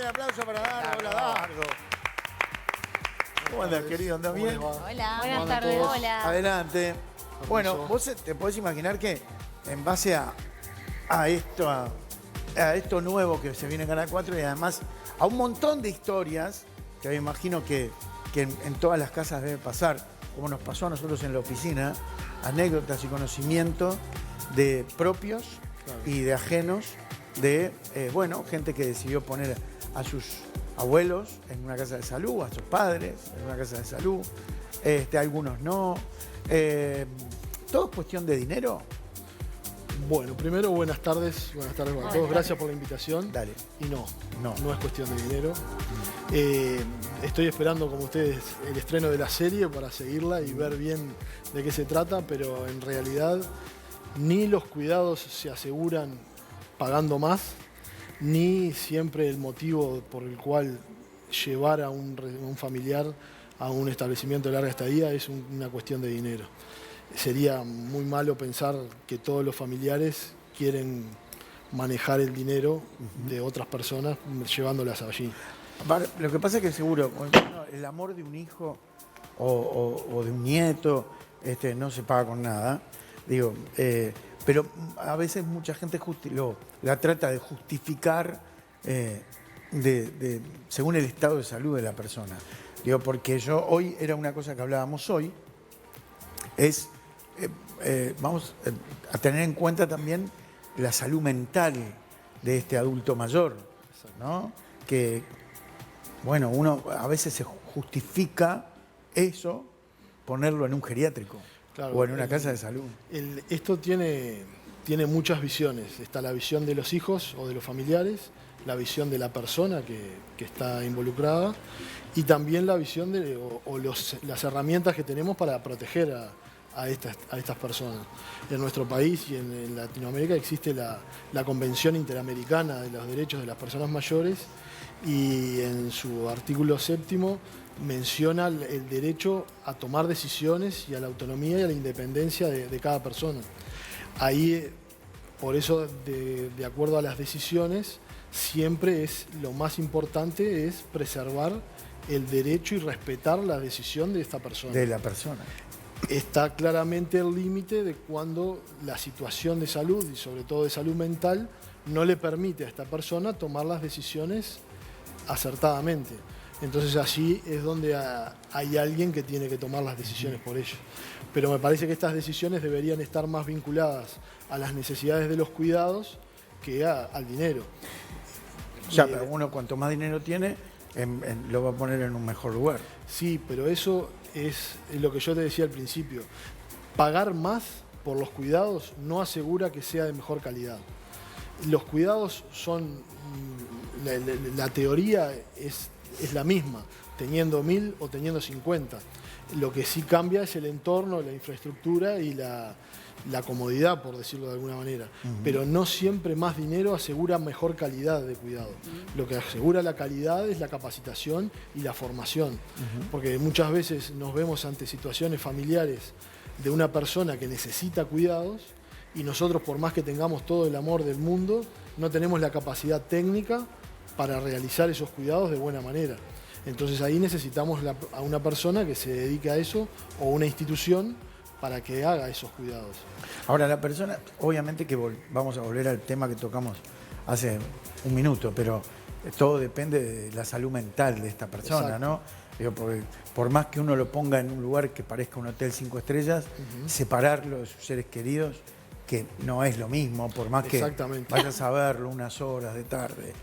fuerte aplauso para Dardo. Hola, Dardo. ¿Cómo andas, querido? ¿Andás bien? Hola. Buenas tardes. Hola. Adelante. Bueno, vos te podés imaginar que en base a esto nuevo que se viene en Canal 4 y además a un montón de historias que me imagino que en todas las casas debe pasar, como nos pasó a nosotros en la oficina, anécdotas y conocimiento de propios y de ajenos, de, gente que decidió poner a sus abuelos en una casa de salud, a sus padres en una casa de salud, algunos no. ¿Todo es cuestión de dinero? Bueno, primero buenas tardes para todos, gracias por la invitación. Dale. Y no es cuestión de dinero. Estoy esperando, como ustedes, el estreno de la serie para seguirla y ver bien de qué se trata, pero en realidad ni los cuidados se aseguran pagando más, ni siempre el motivo por el cual llevar a un familiar a un establecimiento de larga estadía es una cuestión de dinero. Sería muy malo pensar que todos los familiares quieren manejar el dinero de otras personas llevándolas allí. Lo que pasa es que seguro, el amor de un hijo o de un nieto no se paga con nada. Digo, pero a veces mucha gente la trata de justificar según el estado de salud de la persona. Digo, porque hoy era una cosa que hablábamos hoy, vamos a tener en cuenta también la salud mental de este adulto mayor, ¿no? Que, uno a veces se justifica eso, ponerlo en un geriátrico o en una casa de salud. Esto tiene muchas visiones. Está la visión de los hijos o de los familiares, la visión de la persona que está involucrada y también la visión de las herramientas que tenemos para proteger a estas personas. En nuestro país y en Latinoamérica existe la Convención Interamericana de los Derechos de las Personas Mayores y en su artículo 7º menciona el derecho a tomar decisiones y a la autonomía y a la independencia de cada persona. Ahí, por eso, de acuerdo a las decisiones, siempre lo más importante es preservar el derecho y respetar la decisión de esta persona. De la persona. Está claramente el límite de cuando la situación de salud, y sobre todo de salud mental, no le permite a esta persona tomar las decisiones acertadamente. Entonces allí es donde hay alguien que tiene que tomar las decisiones por ello. Pero me parece que estas decisiones deberían estar más vinculadas a las necesidades de los cuidados que al dinero. Pero uno cuanto más dinero tiene, lo va a poner en un mejor lugar. Sí, pero eso es lo que yo te decía al principio. Pagar más por los cuidados no asegura que sea de mejor calidad. Los cuidados son, la teoría es la misma, teniendo 1000 o teniendo 50. Lo que sí cambia es el entorno, la infraestructura y la comodidad, por decirlo de alguna manera. Pero no siempre más dinero asegura mejor calidad de cuidado. Lo que asegura la calidad es la capacitación y la formación. Porque muchas veces nos vemos ante situaciones familiares de una persona que necesita cuidados y nosotros, por más que tengamos todo el amor del mundo, no tenemos la capacidad técnica para realizar esos cuidados de buena manera. Entonces ahí necesitamos a una persona que se dedique a eso o una institución para que haga esos cuidados. Ahora, la persona, obviamente que vamos a volver al tema que tocamos hace un minuto, pero todo depende de la salud mental de esta persona, ¿no? Digo, por más que uno lo ponga en un lugar que parezca un hotel 5 estrellas, separarlo de sus seres queridos, que no es lo mismo, por más que vayas a verlo unas horas de tarde.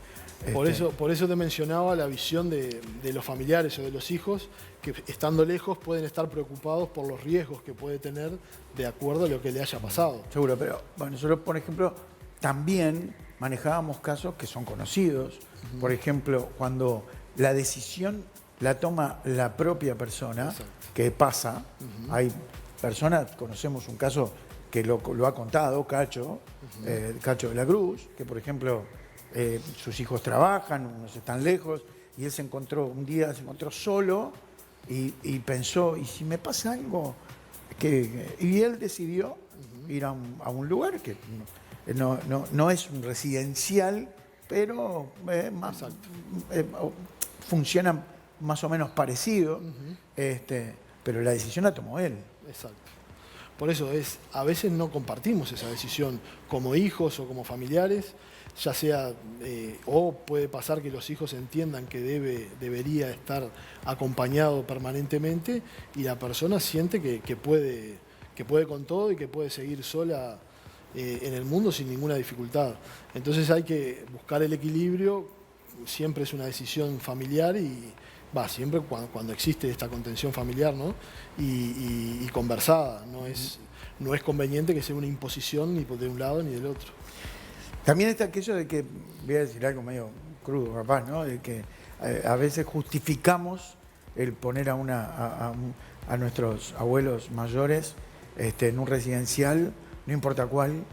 Por eso te mencionaba la visión de los familiares o de los hijos que estando lejos pueden estar preocupados por los riesgos que puede tener de acuerdo a lo que le haya pasado. Seguro, pero nosotros, por ejemplo, también manejábamos casos que son conocidos. Por ejemplo, cuando la decisión la toma la propia persona, que pasa, hay personas, conocemos un caso que lo ha contado Cacho, Cacho de la Cruz, que por ejemplo sus hijos trabajan, unos están lejos, y él un día se encontró solo y pensó, ¿y si me pasa algo? Y él decidió ir a un lugar que no es un residencial, pero funcionan más o menos parecido, pero la decisión la tomó él. Exacto. Por eso a veces no compartimos esa decisión como hijos o como familiares, ya sea, o puede pasar que los hijos entiendan que debería estar acompañado permanentemente y la persona siente que puede con todo y que puede seguir sola en el mundo sin ninguna dificultad. Entonces hay que buscar el equilibrio, siempre es una decisión familiar y siempre cuando existe esta contención familiar, ¿no? y conversada, no es conveniente que sea una imposición ni de un lado ni del otro. También está aquello de que, voy a decir algo medio crudo, capaz, ¿no? De que a veces justificamos el poner a nuestros abuelos mayores en un residencial, no importa cuál,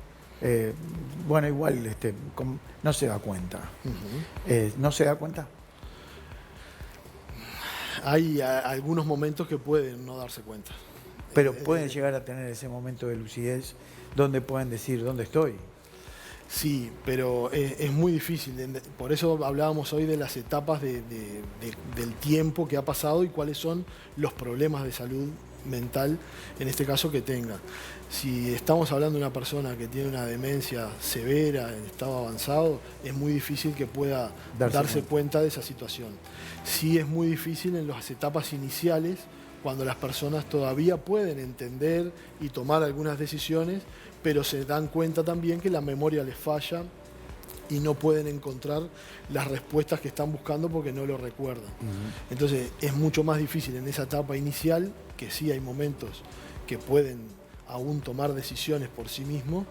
bueno, igual no se da cuenta. ¿No se da cuenta? Hay algunos momentos que pueden no darse cuenta. Pero pueden llegar a tener ese momento de lucidez donde pueden decir, ¿dónde estoy? Sí, pero es muy difícil. Por eso hablábamos hoy de las etapas del tiempo que ha pasado y cuáles son los problemas de salud mental, en este caso, que tenga. Si estamos hablando de una persona que tiene una demencia severa, en estado avanzado, es muy difícil que pueda darse cuenta de esa situación. Sí es muy difícil en las etapas iniciales, cuando las personas todavía pueden entender y tomar algunas decisiones, pero se dan cuenta también que la memoria les falla y no pueden encontrar las respuestas que están buscando porque no lo recuerdan. Entonces es mucho más difícil en esa etapa inicial, que sí hay momentos que pueden aún tomar decisiones por sí mismos,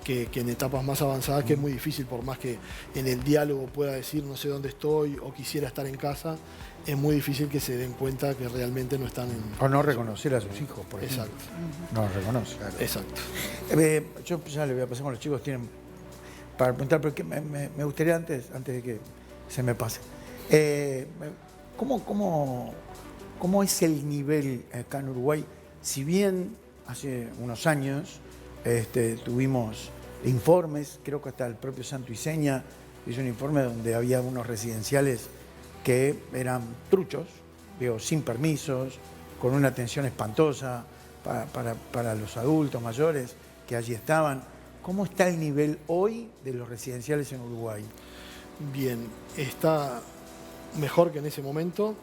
que en etapas más avanzadas, que es muy difícil, por más que en el diálogo pueda decir no sé dónde estoy o quisiera estar en casa, es muy difícil que se den cuenta que realmente no están en... O no reconocer a sus hijos, por ejemplo. Exacto. No los reconoce. Claro. Exacto. Yo ya le voy a pasar con los chicos, tienen para preguntar, pero me gustaría antes de que se me pase. ¿Cómo es el nivel acá en Uruguay? Si bien hace unos años tuvimos informes, creo que hasta el propio Santo Iseña hizo un informe donde había unos residenciales que eran truchos, digo, sin permisos, con una atención espantosa para los adultos mayores que allí estaban. ¿Cómo está el nivel hoy de los residenciales en Uruguay? Bien, está mejor que en ese momento,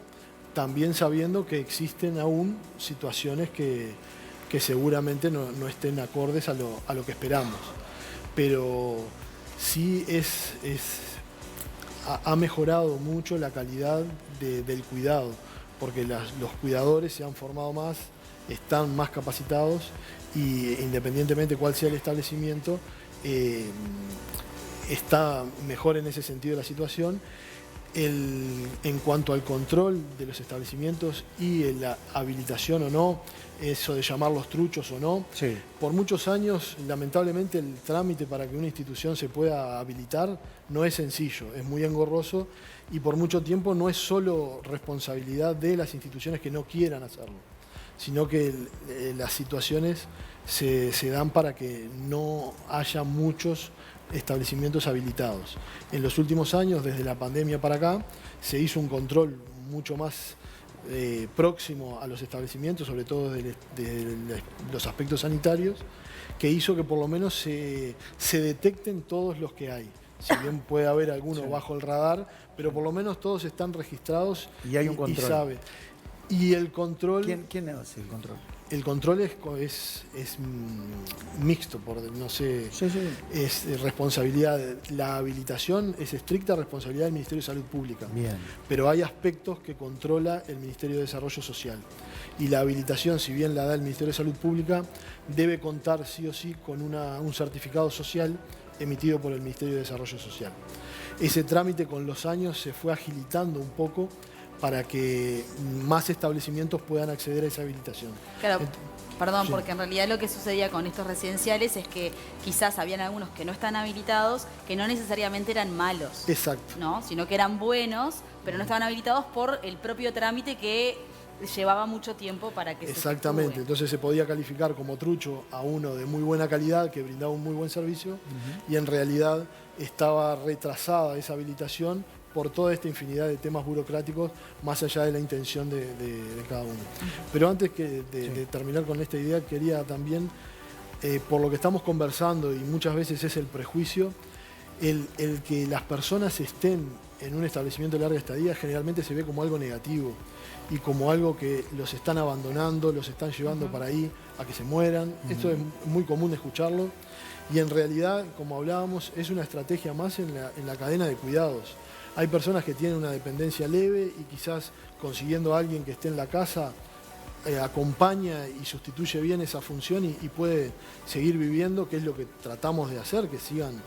también sabiendo que existen aún situaciones que seguramente no estén acordes a lo que esperamos. Pero sí ha mejorado mucho la calidad del cuidado, porque los cuidadores se han formado más, están más capacitados y independientemente cuál sea el establecimiento, está mejor en ese sentido la situación. En cuanto al control de los establecimientos y la habilitación o no, eso de llamarlos truchos o no, sí. Por muchos años, lamentablemente, el trámite para que una institución se pueda habilitar no es sencillo, es muy engorroso y por mucho tiempo no es solo responsabilidad de las instituciones que no quieran hacerlo, sino que las situaciones se dan para que no haya muchos establecimientos habilitados. En los últimos años, desde la pandemia para acá, se hizo un control mucho más próximo a los establecimientos, sobre todo de los aspectos sanitarios, que hizo que por lo menos se detecten todos los que hay. Si bien puede haber algunos bajo el radar, pero por lo menos todos están registrados y hay un control. Y sabe. Y el control... ¿Quién hace el control? El control es mixto, no sé, sí. Es responsabilidad, la habilitación es estricta responsabilidad del Ministerio de Salud Pública. Bien. Pero hay aspectos que controla el Ministerio de Desarrollo Social. Y la habilitación, si bien la da el Ministerio de Salud Pública, debe contar sí o sí con un certificado social emitido por el Ministerio de Desarrollo Social. Ese trámite con los años se fue agilitando un poco para que más establecimientos puedan acceder a esa habilitación. Claro, perdón, sí. Porque en realidad lo que sucedía con estos residenciales es que quizás habían algunos que no están habilitados, que no necesariamente eran malos. Exacto. ¿No? Sino que eran buenos, pero no estaban habilitados por el propio trámite que llevaba mucho tiempo para que Exactamente, se entonces se podía calificar como trucho a uno de muy buena calidad que brindaba un muy buen servicio y en realidad estaba retrasada esa habilitación por toda esta infinidad de temas burocráticos más allá de la intención de cada uno. Pero antes de terminar con esta idea, quería también, por lo que estamos conversando y muchas veces es el prejuicio, el que las personas estén en un establecimiento de larga estadía generalmente se ve como algo negativo y como algo que los están abandonando, los están llevando para ahí a que se mueran. Esto es muy común escucharlo y en realidad, como hablábamos, es una estrategia más en la cadena de cuidados. Hay personas que tienen una dependencia leve y quizás consiguiendo a alguien que esté en la casa acompaña y sustituye bien esa función y puede seguir viviendo, que es lo que tratamos de hacer, que sigan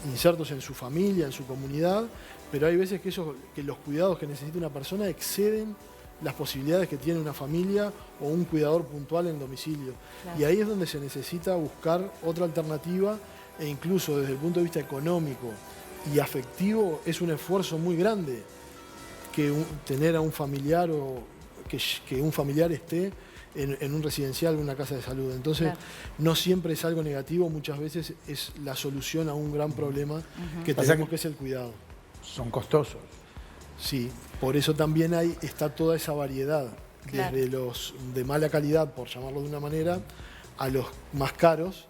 insertos en su familia, en su comunidad, pero hay veces que los cuidados que necesita una persona exceden las posibilidades que tiene una familia o un cuidador puntual en domicilio. Claro. Y ahí es donde se necesita buscar otra alternativa e incluso desde el punto de vista económico y afectivo es un esfuerzo muy grande que tener a un familiar o que un familiar esté en un residencial o una casa de salud. Entonces, claro, no siempre es algo negativo, muchas veces es la solución a un gran problema que tenemos, que es el cuidado. Son costosos. Sí, por eso también está toda esa variedad, claro, desde los de mala calidad, por llamarlo de una manera, a los más caros,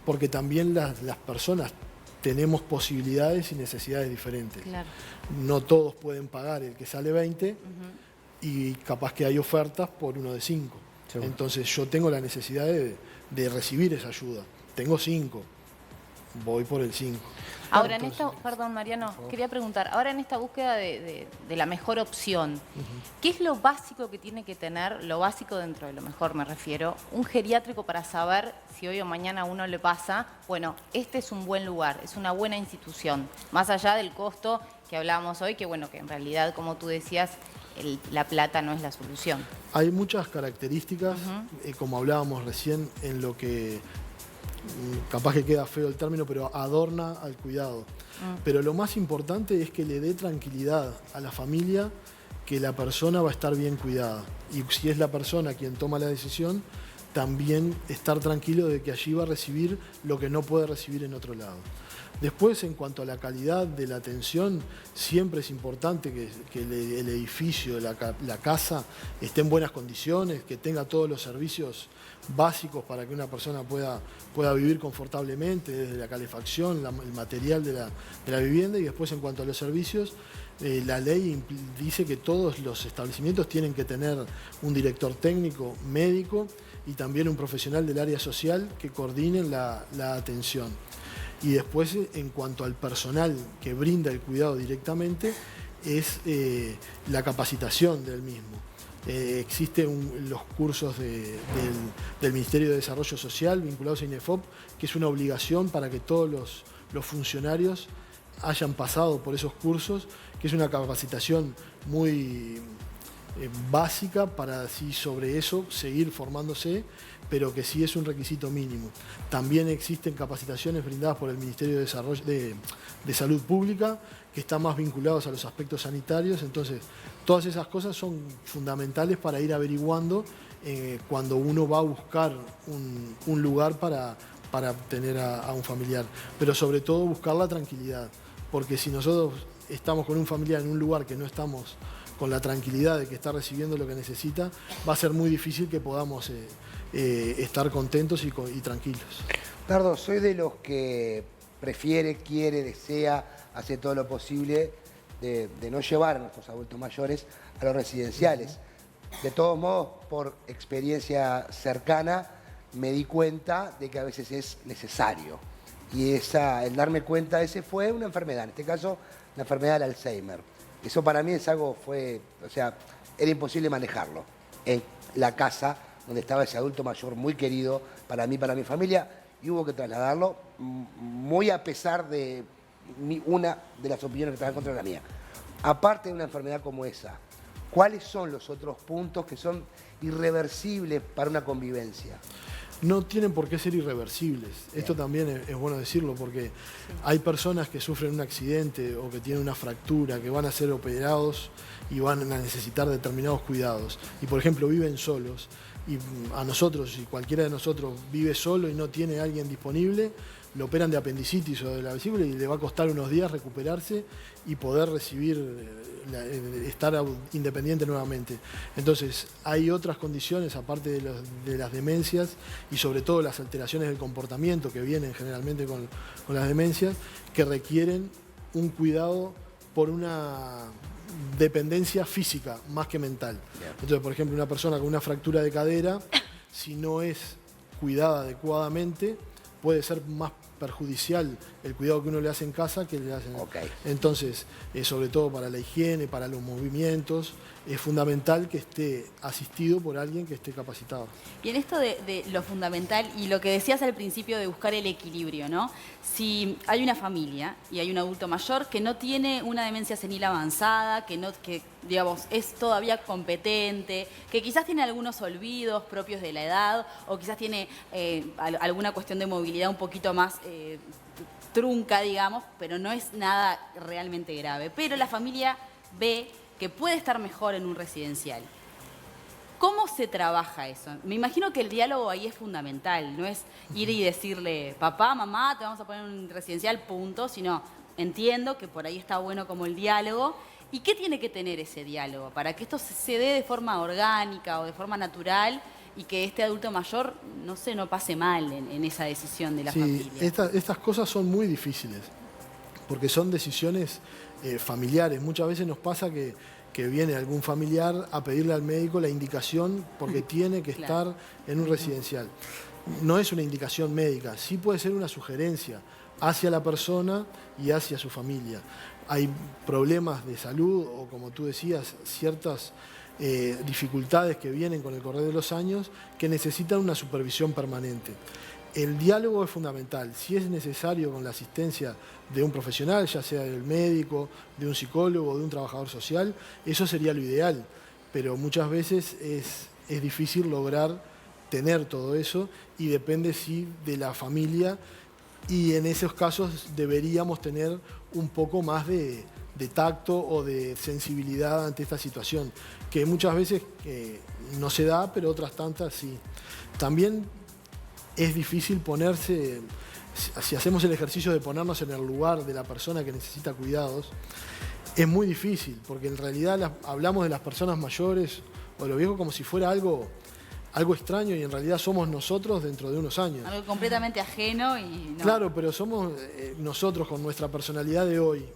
porque también las personas tenemos posibilidades y necesidades diferentes. Claro. No todos pueden pagar el que sale 20 y capaz que hay ofertas por uno de 5. Seguro. Entonces yo tengo la necesidad de recibir esa ayuda. Tengo 5, voy por el 5. Ahora, perdón Mariano, quería preguntar, ahora en esta búsqueda de la mejor opción, ¿qué es lo básico que tiene que tener, lo básico dentro de lo mejor me refiero, un geriátrico para saber si hoy o mañana a uno le pasa, bueno, este es un buen lugar, es una buena institución, más allá del costo que hablábamos hoy, que bueno, que en realidad, como tú decías, la plata no es la solución? Hay muchas características, como hablábamos recién, en lo que capaz que queda feo el término, pero adorna al cuidado. Pero lo más importante es que le dé tranquilidad a la familia que la persona va a estar bien cuidada. Y si es la persona quien toma la decisión, también estar tranquilo de que allí va a recibir lo que no puede recibir en otro lado. Después, en cuanto a la calidad de la atención, siempre es importante que el edificio, la casa, esté en buenas condiciones, que tenga todos los servicios básicos para que una persona pueda vivir confortablemente, desde la calefacción, el material de la vivienda. Y después, en cuanto a los servicios, la ley dice que todos los establecimientos tienen que tener un director técnico, médico y también un profesional del área social que coordinen la atención. Y después, en cuanto al personal que brinda el cuidado directamente, es la capacitación del mismo. Existen los cursos del Ministerio de Desarrollo Social vinculados a INEFOP, que es una obligación para que todos los funcionarios hayan pasado por esos cursos, que es una capacitación muy básica para así sobre eso seguir formándose, pero que sí es un requisito mínimo. También existen capacitaciones brindadas por el Ministerio de Salud Pública, que están más vinculados a los aspectos sanitarios. Entonces, todas esas cosas son fundamentales para ir averiguando cuando uno va a buscar un lugar para tener a un familiar. Pero sobre todo buscar la tranquilidad, porque si nosotros estamos con un familiar en un lugar que no estamos con la tranquilidad de que está recibiendo lo que necesita, va a ser muy difícil que podamos estar contentos y tranquilos. Nardo, soy de los que prefiere, quiere, desea, hace todo lo posible de no llevar a nuestros adultos mayores a los residenciales. De todos modos, por experiencia cercana, me di cuenta de que a veces es necesario. Y el darme cuenta de ese fue una enfermedad, en este caso la enfermedad del Alzheimer. Eso para mí es algo, era imposible manejarlo. En la casa donde estaba ese adulto mayor muy querido para mí, para mi familia, y hubo que trasladarlo muy a pesar de una de las opiniones que estaban contra la mía. Aparte de una enfermedad como esa, ¿cuáles son los otros puntos que son irreversibles para una convivencia? no tienen por qué ser irreversibles. Esto también es bueno decirlo, porque hay personas que sufren un accidente o que tienen una fractura, que van a ser operados y van a necesitar determinados cuidados. Y por ejemplo viven solos. Y a nosotros, si cualquiera de nosotros vive solo y no tiene a alguien disponible, lo operan de apendicitis o de la vesícula y le va a costar unos días recuperarse y poder estar independiente nuevamente. Entonces, hay otras condiciones, aparte de las demencias y sobre todo las alteraciones del comportamiento que vienen generalmente con las demencias, que requieren un cuidado por una dependencia física más que mental. Entonces, por ejemplo, una persona con una fractura de cadera, si no es cuidada adecuadamente, puede ser más perjudicial el cuidado que uno le hace en casa que le hacen. Entonces, sobre todo para la higiene, para los movimientos, es fundamental que esté asistido por alguien que esté capacitado. Y en esto de lo fundamental y lo que decías al principio de buscar el equilibrio, ¿no? Si hay una familia y hay un adulto mayor que no tiene una demencia senil avanzada, que digamos, es todavía competente, que quizás tiene algunos olvidos propios de la edad o quizás tiene alguna cuestión de movilidad un poquito más trunca, digamos, pero no es nada realmente grave. Pero la familia ve que puede estar mejor en un residencial. ¿Cómo se trabaja eso? Me imagino que el diálogo ahí es fundamental, no es ir y decirle, papá, mamá, te vamos a poner en un residencial, punto, sino entiendo que por ahí está bueno como el diálogo. ¿Y qué tiene que tener ese diálogo para que esto se dé de forma orgánica o de forma natural y que este adulto mayor, no sé, no pase mal en esa decisión de la familia? Estas cosas son muy difíciles, porque son decisiones familiares. Muchas veces nos pasa que viene algún familiar a pedirle al médico la indicación porque tiene que estar en un residencial. No es una indicación médica, sí puede ser una sugerencia hacia la persona y hacia su familia. Hay problemas de salud o, como tú decías, ciertas dificultades que vienen con el correr de los años que necesitan una supervisión permanente. El diálogo es fundamental. Si es necesario con la asistencia de un profesional, ya sea del médico, de un psicólogo, de un trabajador social, eso sería lo ideal. Pero muchas veces es difícil lograr tener todo eso y depende sí de la familia, y en esos casos deberíamos tener un poco más de tacto o de sensibilidad ante esta situación, que muchas veces no se da, pero otras tantas sí. También es difícil ponerse, si hacemos el ejercicio de ponernos en el lugar de la persona que necesita cuidados, es muy difícil, porque en realidad hablamos de las personas mayores o de los viejos como si fuera algo extraño, y en realidad somos nosotros dentro de unos años. Algo completamente ajeno y no. Claro, pero somos nosotros con nuestra personalidad de hoy,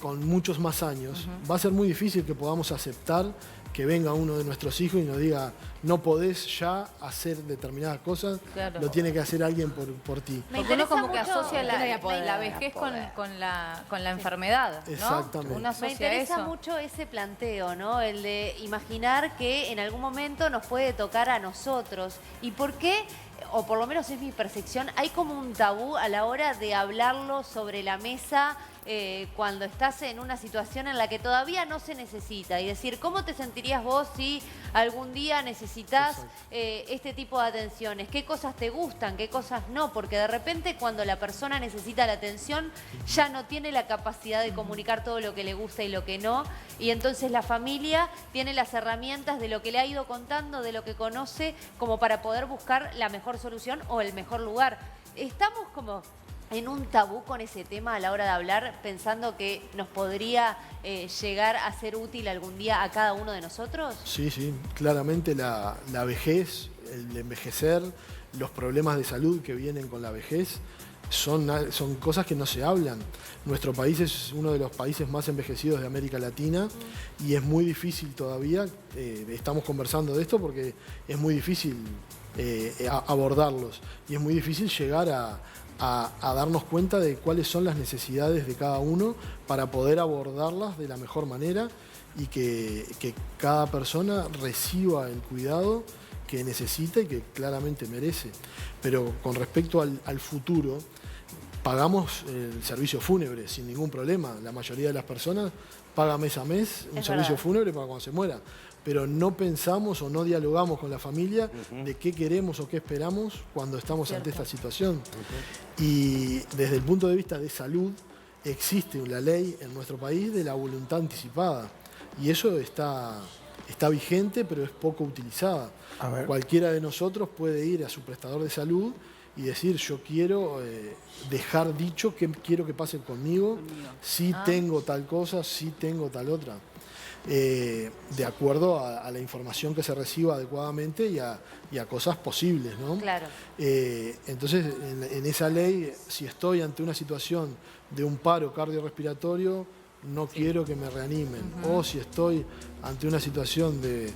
con muchos más años. Va a ser muy difícil que podamos aceptar que venga uno de nuestros hijos y nos diga, no podés ya hacer determinadas cosas, lo tiene que hacer alguien por ti. Porque uno como que asocia la vejez con la enfermedad, ¿no? Exactamente. Uno asocia Me interesa eso. mucho ese planteo, ¿no? El de imaginar que en algún momento nos puede tocar a nosotros. ¿Y por qué? O por lo menos es mi percepción, hay como un tabú a la hora de hablarlo sobre la mesa cuando estás en una situación en la que todavía no se necesita. Y decir, ¿cómo te sentirías vos si algún día necesitas este tipo de atenciones? ¿Qué cosas te gustan? ¿Qué cosas no? Porque de repente cuando la persona necesita la atención ya no tiene la capacidad de comunicar todo lo que le gusta y lo que no. Y entonces la familia tiene las herramientas de lo que le ha ido contando, de lo que conoce, como para poder buscar la mejor solución o el mejor lugar. Estamos como en un tabú con ese tema a la hora de hablar, pensando que nos podría llegar a ser útil algún día a cada uno de nosotros. Sí, claramente la vejez, el envejecer, los problemas de salud que vienen con la vejez, son cosas que no se hablan. Nuestro país es uno de los países más envejecidos de América Latina y es muy difícil todavía, estamos conversando de esto porque es muy difícil abordarlos y es muy difícil llegar a darnos cuenta de cuáles son las necesidades de cada uno para poder abordarlas de la mejor manera y que cada persona reciba el cuidado que necesita y que claramente merece. Pero con respecto al futuro, pagamos el servicio fúnebre sin ningún problema. La mayoría de las personas paga mes a mes un servicio fúnebre para cuando se muera. Pero no pensamos o no dialogamos con la familia de qué queremos o qué esperamos cuando estamos ante esta situación. Y desde el punto de vista de salud, existe la ley en nuestro país de la voluntad anticipada. Y eso está vigente, pero es poco utilizada. Cualquiera de nosotros puede ir a su prestador de salud y decir, yo quiero dejar dicho qué quiero que pase conmigo, si tengo tal cosa, si tengo tal otra. De acuerdo a la información que se reciba adecuadamente y a cosas posibles, ¿no? Claro. Entonces, en esa ley, si estoy ante una situación de un paro cardiorrespiratorio, no quiero que me reanimen. O si estoy ante una situación de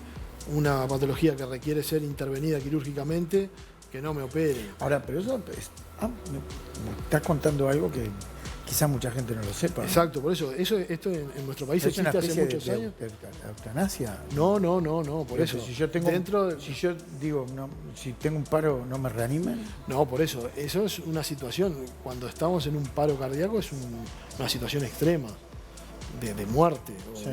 una patología que requiere ser intervenida quirúrgicamente, que no me operen. Ahora, pero eso me estás contando algo que quizás mucha gente no lo sepa. Exacto, por eso. Esto en nuestro país existe hace muchos años. ¿De eutanasia? No, por eso. Si yo tengo si tengo un paro, ¿no me reanimen? No, por eso. Eso es una situación, cuando estamos en un paro cardíaco, es una situación extrema de muerte. Sí.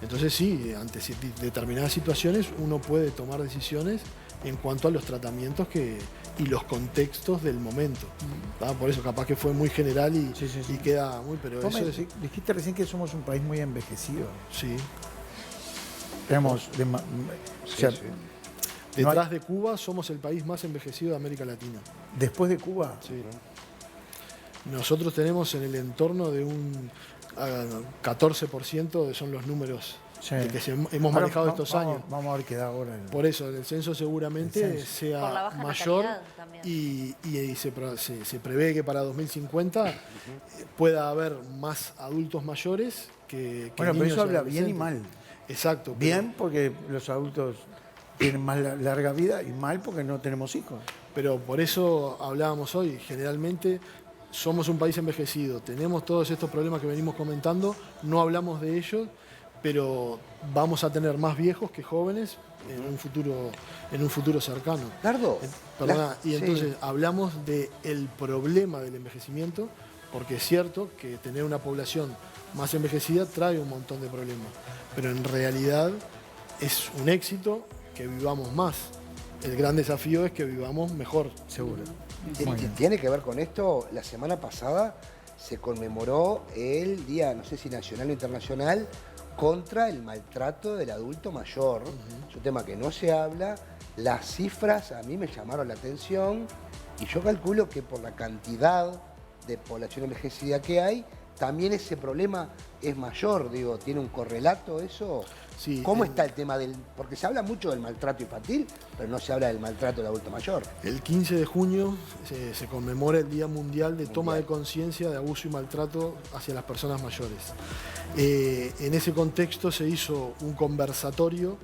Entonces sí, ante determinadas situaciones uno puede tomar decisiones en cuanto a los tratamientos y los contextos del momento. Por eso capaz que fue muy general y queda muy... Pero eso dijiste recién que somos un país muy envejecido. Sí. Tenemos... Detrás de Cuba somos el país más envejecido de América Latina. ¿Después de Cuba? Sí. Nosotros tenemos en el entorno de un 14% son los números que hemos manejado estos años. Vamos a ver qué da ahora. Por eso, el censo seguramente sea mayor y se prevé que para 2050 pueda haber más adultos mayores que bueno, niños. pero eso habla bien y mal. Exacto. Bien porque los adultos tienen más larga vida y mal porque no tenemos hijos. Pero por eso hablábamos hoy, generalmente somos un país envejecido, tenemos todos estos problemas que venimos comentando, no hablamos de ellos, pero vamos a tener más viejos que jóvenes en un futuro cercano. Nardo, entonces hablamos del problema del envejecimiento, porque es cierto que tener una población más envejecida trae un montón de problemas, pero en realidad es un éxito que vivamos más. El gran desafío es que vivamos mejor. Seguro. Tiene que ver con esto, la semana pasada se conmemoró el Día, no sé si nacional o internacional, contra el maltrato del adulto mayor. Es un tema que no se habla. Las cifras a mí me llamaron la atención y yo calculo que por la cantidad de población envejecida que hay, también ese problema es mayor. Digo, ¿tiene un correlato eso? Sí, ¿Cómo está el tema del...? Porque se habla mucho del maltrato infantil, pero no se habla del maltrato del adulto mayor. El 15 de junio se conmemora el Día Mundial de Toma de Conciencia de Abuso y Maltrato hacia las personas mayores. En ese contexto se hizo un conversatorio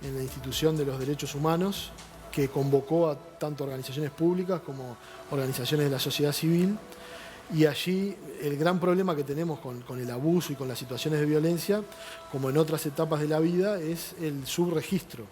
en la Institución de los Derechos Humanos que convocó a tanto organizaciones públicas como organizaciones de la sociedad civil. Y allí el gran problema que tenemos con el abuso y con las situaciones de violencia, como en otras etapas de la vida, es el subregistro.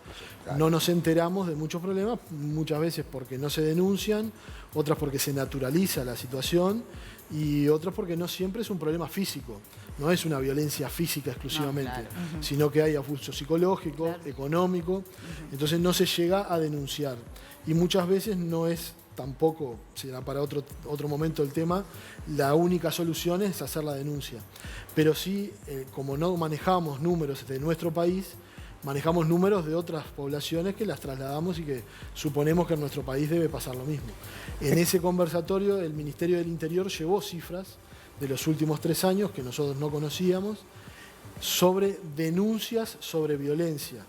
No nos enteramos de muchos problemas, muchas veces porque no se denuncian, otras porque se naturaliza la situación y otras porque no siempre es un problema físico. No es una violencia física exclusivamente, sino que hay abuso psicológico, económico, entonces no se llega a denunciar. Y muchas veces no es tampoco, será para otro momento el tema, la única solución es hacer la denuncia. Pero sí, como no manejamos números de nuestro país, manejamos números de otras poblaciones que las trasladamos y que suponemos que en nuestro país debe pasar lo mismo. En ese conversatorio el Ministerio del Interior llevó cifras de los últimos 3 años que nosotros no conocíamos sobre denuncias sobre violencia,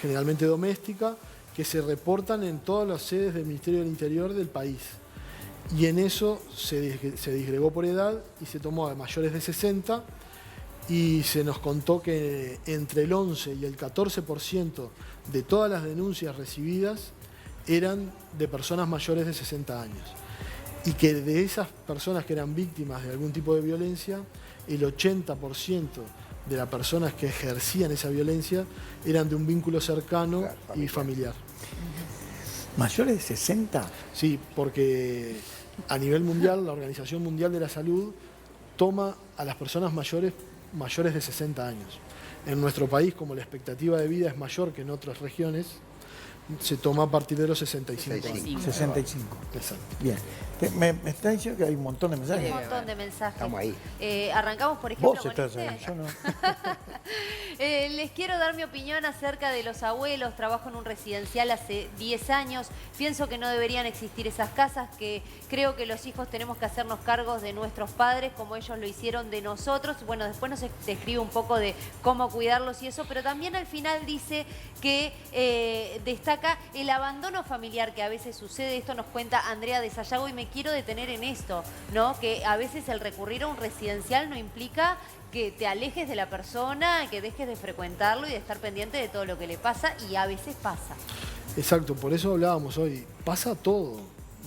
generalmente doméstica, que se reportan en todas las sedes del Ministerio del Interior del país. Y en eso se disgregó por edad y se tomó a mayores de 60 y se nos contó que entre el 11 y el 14% de todas las denuncias recibidas eran de personas mayores de 60 años. Y que de esas personas que eran víctimas de algún tipo de violencia, el 80% de las personas que ejercían esa violencia eran de un vínculo cercano y familiar. ¿Mayores de 60? Sí, porque a nivel mundial, la Organización Mundial de la Salud toma a las personas mayores de 60 años. En nuestro país, como la expectativa de vida es mayor que en otras regiones, se toma a partir de los 65 años. 65. Exacto. Bien. Me está diciendo que hay un montón de mensajes. Un montón de mensajes. Estamos ahí. Arrancamos, por ejemplo, Vos con estás ahí, este. yo no. Les quiero dar mi opinión acerca de los abuelos. Trabajo en un residencial hace 10 años. Pienso que no deberían existir esas casas, que creo que los hijos tenemos que hacernos cargos de nuestros padres como ellos lo hicieron de nosotros. Bueno, después nos describe un poco de cómo cuidarlos y eso, pero también al final dice que destaca el abandono familiar que a veces sucede. Esto nos cuenta Andrea de Sayago y me quiero detener en esto, ¿no? Que a veces el recurrir a un residencial no implica que te alejes de la persona, que dejes de frecuentarlo y de estar pendiente de todo lo que le pasa, y a veces pasa. Exacto, por eso hablábamos hoy. Pasa todo,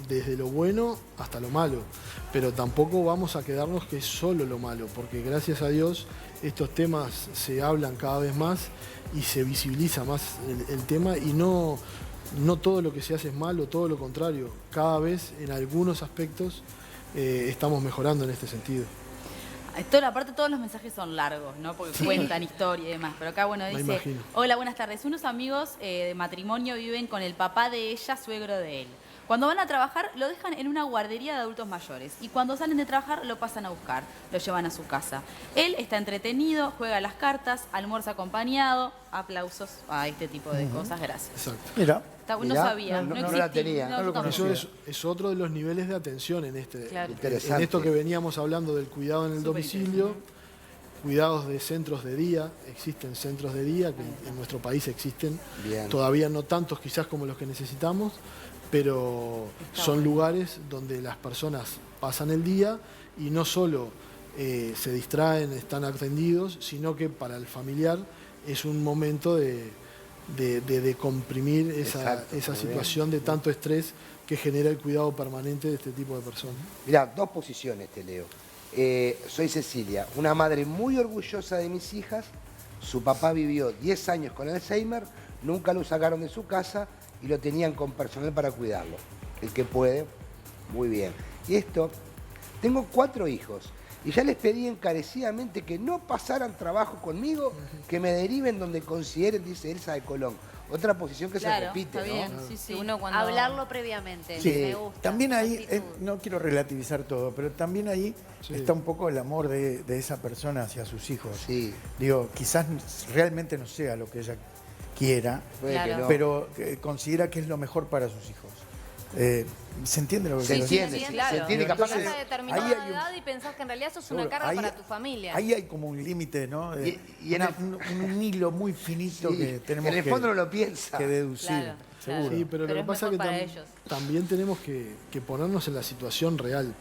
desde lo bueno hasta lo malo, pero tampoco vamos a quedarnos que es solo lo malo, porque gracias a Dios estos temas se hablan cada vez más y se visibiliza más el tema, y no todo lo que se hace es malo, todo lo contrario. Cada vez en algunos aspectos estamos mejorando en este sentido. Aparte todos los mensajes son largos, ¿no? Porque cuentan historia y demás. Pero acá, bueno, Me dice, imagino. hola, buenas tardes. Unos amigos de matrimonio viven con el papá de ella, suegro de él. Cuando van a trabajar, lo dejan en una guardería de adultos mayores. Y cuando salen de trabajar, lo pasan a buscar. Lo llevan a su casa. Él está entretenido, juega las cartas, almuerza acompañado. Aplausos a este tipo de cosas. Gracias. Exacto. Mira. No Mirá, sabía. no existía. la tenía, no lo tampoco. Eso es otro de los niveles de atención en Claro. Interesante. en esto que veníamos hablando del cuidado en el Súper domicilio, cuidados de centros de día. Existen centros de día que en nuestro país existen. Bien. Todavía no tantos quizás como los que necesitamos, pero son lugares donde las personas pasan el día y no solo se distraen, están atendidos, sino que para el familiar es un momento de comprimir Exacto, esa muy situación de tanto estrés que genera el cuidado permanente de este tipo de personas. Mirá, dos posiciones te leo. Soy Cecilia, una madre muy orgullosa de mis hijas. Su papá vivió 10 años con Alzheimer, nunca lo sacaron de su casa y lo tenían con personal para cuidarlo. El que puede, muy bien. Y esto, tengo 4 hijos y ya les pedí encarecidamente que no pasaran trabajo conmigo, que me deriven donde consideren, dice Elsa de Colón. Otra posición que Claro, se repite, está ¿no? bien. Sí, sí. Uno cuando... Hablarlo previamente, Sí, me gusta. también ahí, Actitud. no quiero relativizar todo, pero también ahí Sí. está un poco el amor de esa persona hacia sus hijos. Sí, Digo, quizás realmente no sea lo que ella quiera, puede Claro. que no. pero considera que es lo mejor para sus hijos. ¿Se entiende lo que Se quiero decir? entiende, sí, se claro. entiende. Entonces, Capaz Llegás a que determinada ahí hay un- edad y pensás que en realidad sos Seguro, una carga ahí- para tu familia. Ahí hay como un límite, ¿no? Y en un hilo muy finito sí, que tenemos en el fondo no lo piensa. que deducir. Claro, Seguro. claro. Sí, pero lo Pero que es pasa es que mejor para ellos. también tenemos que ponernos en la situación real.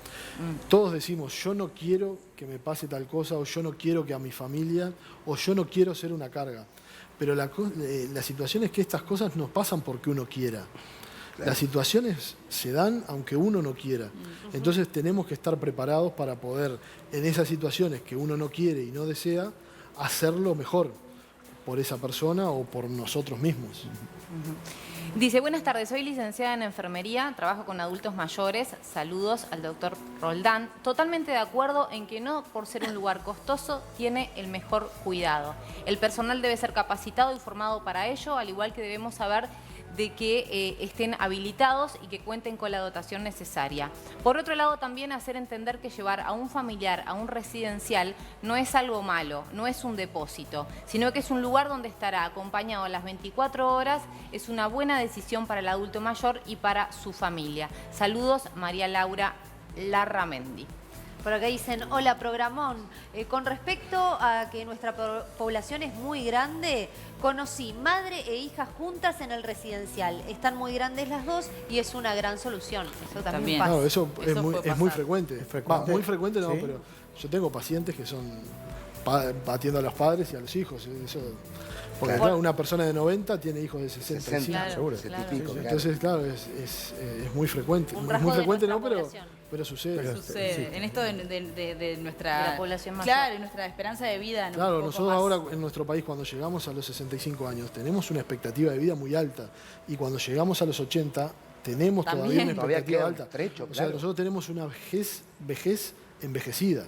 Todos decimos, yo no quiero que me pase tal cosa, o yo no quiero que a mi familia, o yo no quiero ser una carga. Pero la situación es que estas cosas no pasan porque uno quiera. Las situaciones se dan aunque uno no quiera. Entonces tenemos que estar preparados para poder, en esas situaciones que uno no quiere y no desea, hacerlo mejor por esa persona o por nosotros mismos. Dice, buenas tardes, soy licenciada en enfermería, trabajo con adultos mayores, saludos al doctor Roldán. Totalmente de acuerdo en que no por ser un lugar costoso tiene el mejor cuidado. El personal debe ser capacitado y formado para ello, al igual que debemos saber de que estén habilitados y que cuenten con la dotación necesaria. Por otro lado, también hacer entender que llevar a un familiar a un residencial no es algo malo, no es un depósito, sino que es un lugar donde estará acompañado a las 24 horas, es una buena decisión para el adulto mayor y para su familia. Saludos, María Laura Larramendi. Por acá dicen, hola programón, con respecto a que nuestra población es muy grande, conocí madre e hija juntas en el residencial. Están muy grandes las dos y es una gran solución. Eso también También. pasa. Claro, eso Eso es puede muy pasar. frecuente. ¿Es frecuente? Va, muy frecuente no, ¿Sí? pero yo tengo pacientes que son atiendo a los padres y a los hijos. Eso, porque Claro. claro, una persona de 90 tiene hijos de 65. 60, Claro, seguro, claro. 70 y pico, claro. Entonces, claro, es muy frecuente. Un Es rasgo muy de frecuente, nuestra no, población. pero sucede. Pero- Sucede. Sí. En esto de nuestra... De la población mayor. Claro, y nuestra esperanza de vida. ¿no? Claro, Un poco nosotros más. ahora en nuestro país cuando llegamos a los 65 años tenemos una expectativa de vida muy alta y cuando llegamos a los 80 tenemos También. todavía una Todavía expectativa queda un alta. trecho, O sea, claro. nosotros tenemos una vejez envejecida.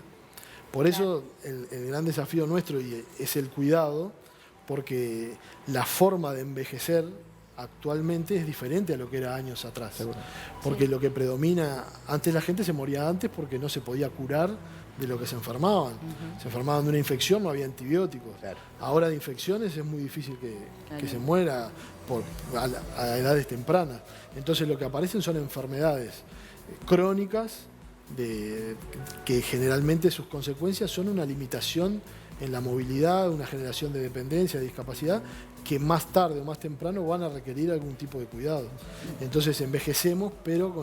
Por eso el gran desafío nuestro es el cuidado, porque la forma de envejecer actualmente es diferente a lo que era años atrás. Porque lo que predomina, antes la gente se moría antes porque no se podía curar de lo que se enfermaban. Se enfermaban de una infección, no había antibióticos. Claro. Ahora de infecciones es muy difícil que se muera a edades tempranas. Entonces lo que aparecen son enfermedades crónicas que generalmente sus consecuencias son una limitación en la movilidad, una generación de dependencia, de discapacidad, que más tarde o más temprano van a requerir algún tipo de cuidado. Entonces envejecemos, pero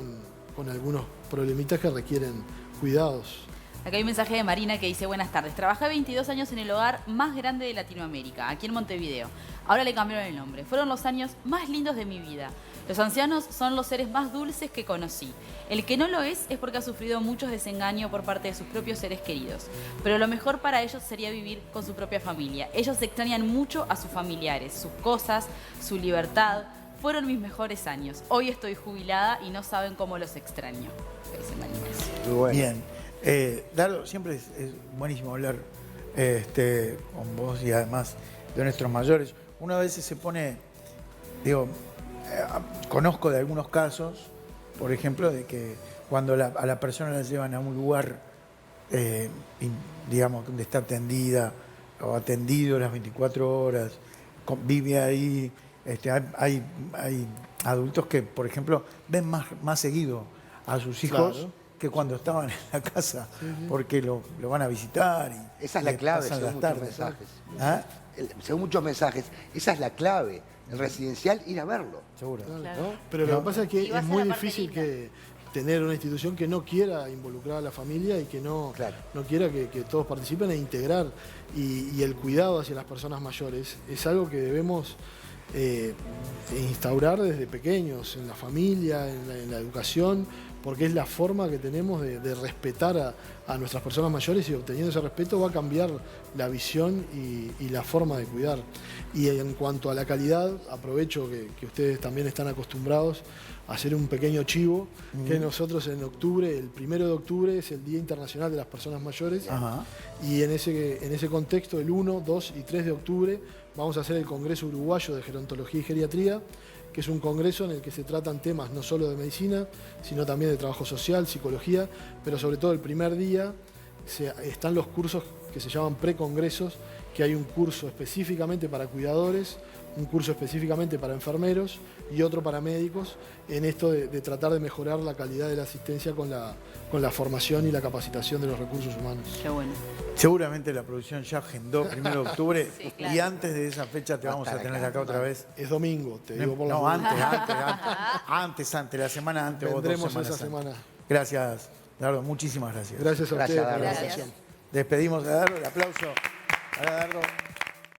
con algunos problemitas que requieren cuidados. Acá hay un mensaje de Marina que dice: buenas tardes, trabajé 22 años en el hogar más grande de Latinoamérica, aquí en Montevideo. Ahora le cambiaron el nombre. Fueron los años más lindos de mi vida. Los ancianos son los seres más dulces que conocí. El que no lo es porque ha sufrido muchos desengaños por parte de sus propios seres queridos. Pero lo mejor para ellos sería vivir con su propia familia. Ellos extrañan mucho a sus familiares, sus cosas, su libertad. Fueron mis mejores años. Hoy estoy jubilada y no saben cómo los extraño. Dice Marina. Muy bueno. Bien. Dardo, siempre es buenísimo hablar con vos y además de nuestros mayores. Una vez se pone, conozco de algunos casos, por ejemplo, de que cuando a la persona la llevan a un lugar, digamos, donde está atendida o atendido las 24 horas, vive ahí, hay adultos que, por ejemplo, ven más seguido a sus hijos. Claro. Que cuando estaban en la casa, porque lo van a visitar. Y Esa es la le clave, pasan según las muchos tardes. mensajes. ¿Ah? Según muchos mensajes, esa es la clave. El residencial, ir a verlo. Seguro. ¿no? Pero lo que pasa es que Y va a es ser muy la parte difícil linda. que tener una institución que no quiera involucrar a la familia y que no quiera que todos participen e integrar. Y el cuidado hacia las personas mayores es algo que debemos instaurar desde pequeños, en la familia, en la educación, porque es la forma que tenemos de respetar a nuestras personas mayores, y obteniendo ese respeto va a cambiar la visión y la forma de cuidar. Y en cuanto a la calidad, aprovecho que ustedes también están acostumbrados a hacer un pequeño chivo, que nosotros en octubre, el 1 de octubre, es el Día Internacional de las Personas Mayores. Ajá. Y en ese contexto, el 1, 2 y 3 de octubre, vamos a hacer el Congreso Uruguayo de Gerontología y Geriatría, que es un congreso en el que se tratan temas no solo de medicina, sino también de trabajo social, psicología, pero sobre todo el primer día están los cursos que se llaman precongresos, que hay un curso específicamente para cuidadores, un curso específicamente para enfermeros y otro para médicos, en esto de tratar de mejorar la calidad de la asistencia con la formación y la capacitación de los recursos humanos. Qué bueno. Seguramente la producción ya agendó 1 de octubre Sí, claro. y antes de esa fecha te vamos a tener acá otra vez. Es domingo, te digo por las No, dudas. antes, la semana antes. Vendremos o 2 semanas esa antes. semana. Gracias, Dardo, muchísimas gracias. Gracias a Gracias, ustedes por la Dardo. invitación. Despedimos a Dardo, el aplauso para Dardo.